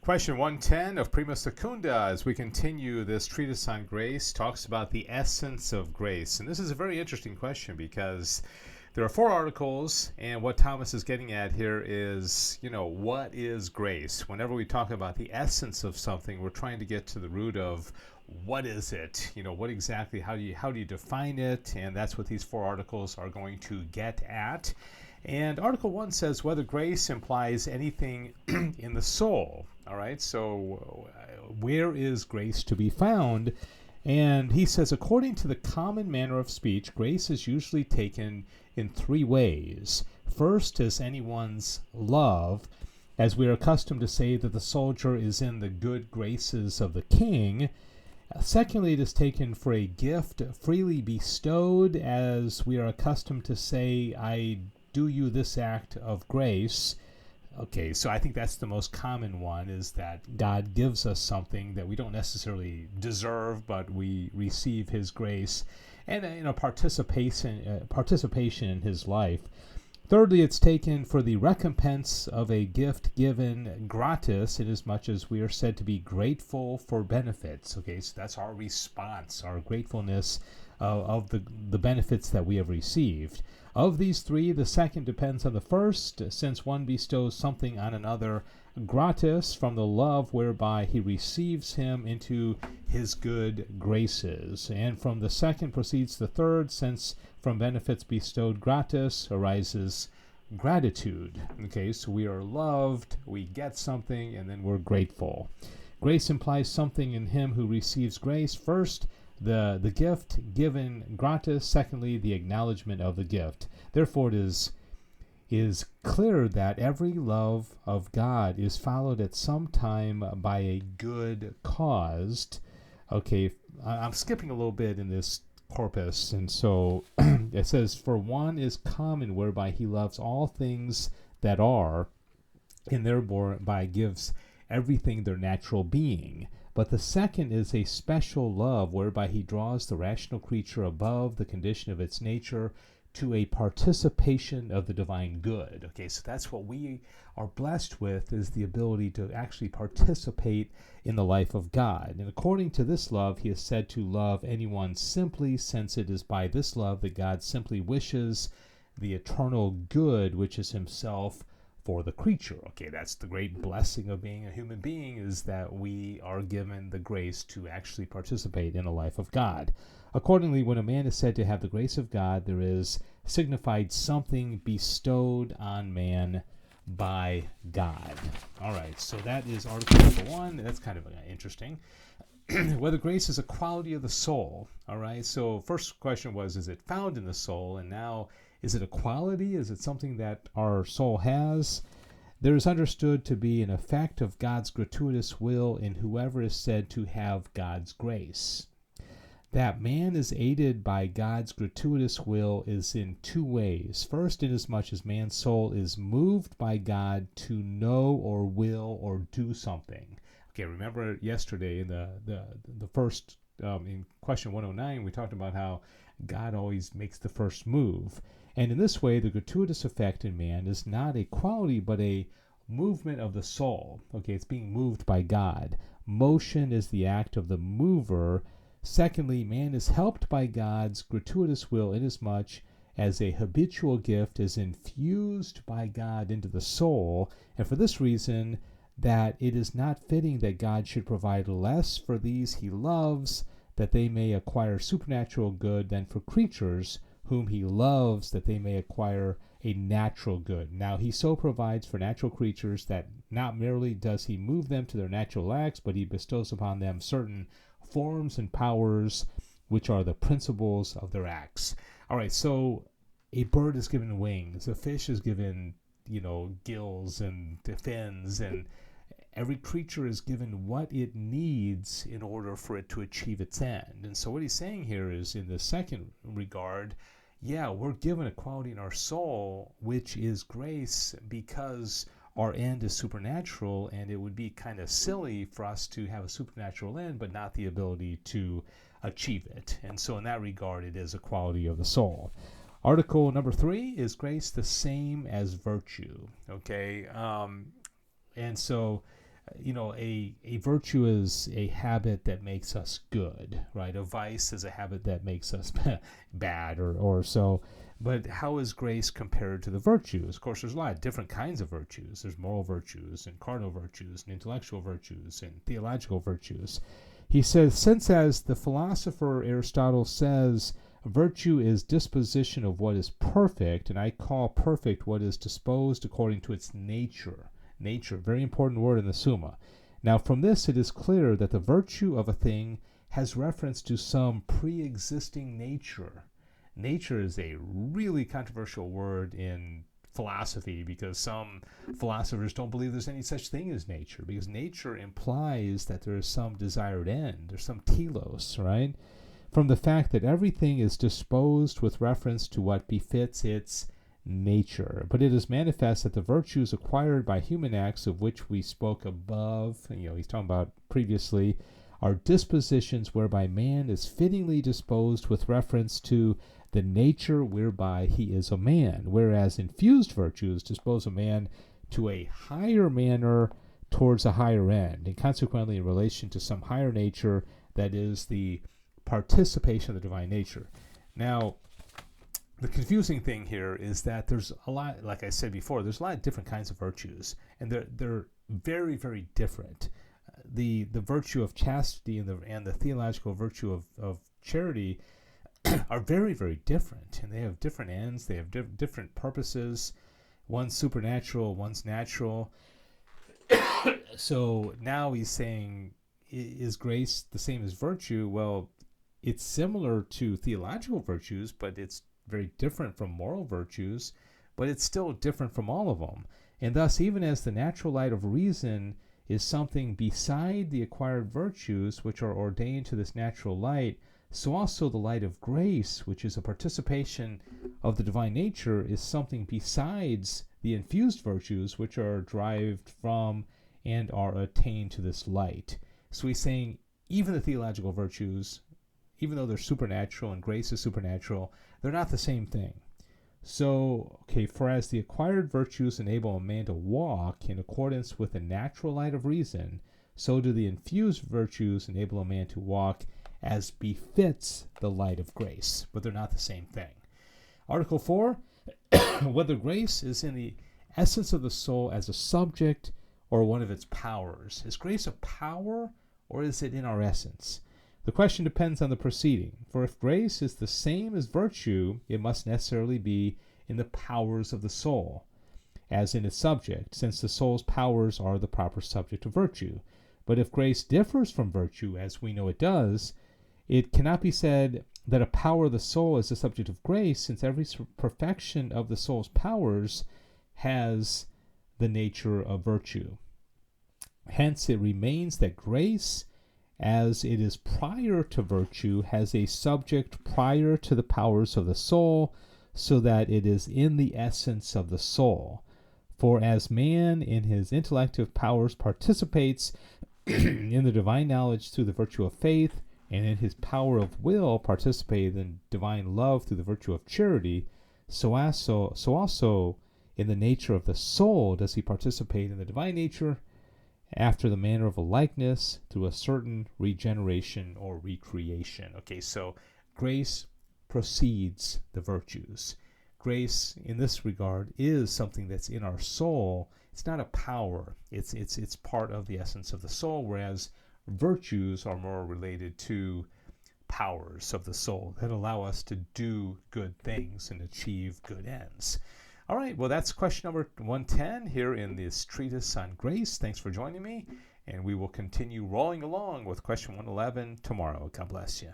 Question 110 of Prima Secunda, as we continue this treatise on grace, talks about the essence of grace. And this is a very interesting question because there are 4 articles, and what Thomas is getting at here is, what is grace? Whenever we talk about the essence of something, we're trying to get to the root of what is it? What exactly, how do you define it? And that's what these 4 articles are going to get at. And Article 1 says whether grace implies anything in the soul. All right, so where is grace to be found? And he says, according to the common manner of speech, grace is usually taken in 3 ways. First is anyone's love, as we are accustomed to say that the soldier is in the good graces of the king. Secondly, it is taken for a gift freely bestowed, as we are accustomed to say, I do you this act of grace. Okay, so I think that's the most common one, is that God gives us something that we don't necessarily deserve, but we receive his grace and participation in his life. Thirdly, it's taken for the recompense of a gift given gratis, inasmuch as we are said to be grateful for benefits. Okay, so that's our response, our gratefulness of the benefits that we have received. Of these 3, the second depends on the first, since one bestows something on another gratis from the love whereby he receives him into his good graces. And from the second proceeds the third, since from benefits bestowed gratis arises gratitude. Okay, so we are loved, we get something, and then we're grateful. Grace implies something in him who receives grace. First, the gift given gratis. Secondly, the acknowledgement of the gift. Therefore, it is clear that every love of God is followed at some time by a good cause. Okay, I'm skipping a little bit in this corpus, and so it says, for one is common whereby he loves all things that are, and thereby gives everything their natural being. But the second is a special love whereby he draws the rational creature above the condition of its nature to a participation of the divine good. Okay, so that's what we are blessed with, is the ability to actually participate in the life of God. And according to this love, he is said to love anyone simply, since it is by this love that God simply wishes the eternal good, which is himself, for the creature. Okay, that's the great blessing of being a human being, is that we are given the grace to actually participate in the life of God. Accordingly, when a man is said to have the grace of God, there is signified something bestowed on man by God. All right, so that is article number 1. That's kind of interesting. Whether grace is a quality of the soul. All right, so first question was, is it found in the soul? And now, is it a quality? Is it something that our soul has? There is understood to be an effect of God's gratuitous will in whoever is said to have God's grace. That man is aided by God's gratuitous will is in 2 ways. First, inasmuch as man's soul is moved by God to know or will or do something. Okay, remember yesterday in the first, in question 109, we talked about how God always makes the first move. And in this way, the gratuitous effect in man is not a quality, but a movement of the soul. Okay, it's being moved by God. Motion is the act of the mover. Secondly, man is helped by God's gratuitous will inasmuch as a habitual gift is infused by God into the soul, and for this reason, that it is not fitting that God should provide less for these he loves, that they may acquire supernatural good, than for creatures whom he loves, that they may acquire a natural good. Now he so provides for natural creatures that not merely does he move them to their natural acts, but he bestows upon them certain forms and powers which are the principles of their acts. All right, so a bird is given wings, a fish is given, gills and fins, and every creature is given what it needs in order for it to achieve its end. And so what he's saying here is, in the second regard, we're given a quality in our soul, which is grace, because our end is supernatural, and it would be kind of silly for us to have a supernatural end but not the ability to achieve it. And so in that regard, it is a quality of the soul. Article number 3, is grace the same as virtue? Okay, and so a virtue is a habit that makes us good, right? A vice is a habit that makes us bad or so. But how is grace compared to the virtues? Of course, there's a lot of different kinds of virtues. There's moral virtues and cardinal virtues and intellectual virtues and theological virtues. He says, since as the philosopher Aristotle says, virtue is disposition of what is perfect, and I call perfect what is disposed according to its nature. Nature, very important word in the Summa. Now from this it is clear that the virtue of a thing has reference to some pre-existing nature. Nature is a really controversial word in philosophy because some philosophers don't believe there's any such thing as nature, because nature implies that there is some desired end, there's some telos, right? From the fact that everything is disposed with reference to what befits its nature. But it is manifest that the virtues acquired by human acts, of which we spoke above, he's talking about previously, are dispositions whereby man is fittingly disposed with reference to the nature whereby he is a man, whereas infused virtues dispose a man to a higher manner towards a higher end, and consequently in relation to some higher nature, that is the participation of the divine nature. Now, the confusing thing here is that there's a lot, like I said before, there's a lot of different kinds of virtues, and they're very, very different. The virtue of chastity and the theological virtue of charity are very, very different, and they have different ends, they have different purposes. One's supernatural, one's natural. So now he's saying, is grace the same as virtue? Well, it's similar to theological virtues, but it's very different from moral virtues, but it's still different from all of them. And thus, even as the natural light of reason is something beside the acquired virtues which are ordained to this natural light, so also the light of grace, which is a participation of the divine nature, is something besides the infused virtues which are derived from and are attained to this light. So he's saying even the theological virtues, even though they're supernatural and grace is supernatural, they're not the same thing. So, for as the acquired virtues enable a man to walk in accordance with the natural light of reason, so do the infused virtues enable a man to walk as befits the light of grace, but they're not the same thing. Article 4, whether grace is in the essence of the soul as a subject or one of its powers. Is grace a power, or is it in our essence? The question depends on the proceeding, for if grace is the same as virtue, it must necessarily be in the powers of the soul, as in its subject, since the soul's powers are the proper subject of virtue. But if grace differs from virtue, as we know it does, it cannot be said that a power of the soul is the subject of grace, since every perfection of the soul's powers has the nature of virtue. Hence, it remains that grace, as it is prior to virtue, has a subject prior to the powers of the soul, so that it is in the essence of the soul. For as man in his intellective powers participates in the divine knowledge through the virtue of faith, and in his power of will participate in divine love through the virtue of charity, so also in the nature of the soul does he participate in the divine nature, after the manner of a likeness, through a certain regeneration or recreation. So grace precedes the virtues. Grace, in this regard, is something that's in our soul. It's not a power. It's part of the essence of the soul, whereas virtues are more related to powers of the soul that allow us to do good things and achieve good ends. All right, well, that's question number 110 here in this treatise on grace. Thanks for joining me, and we will continue rolling along with question 111 tomorrow. God bless you.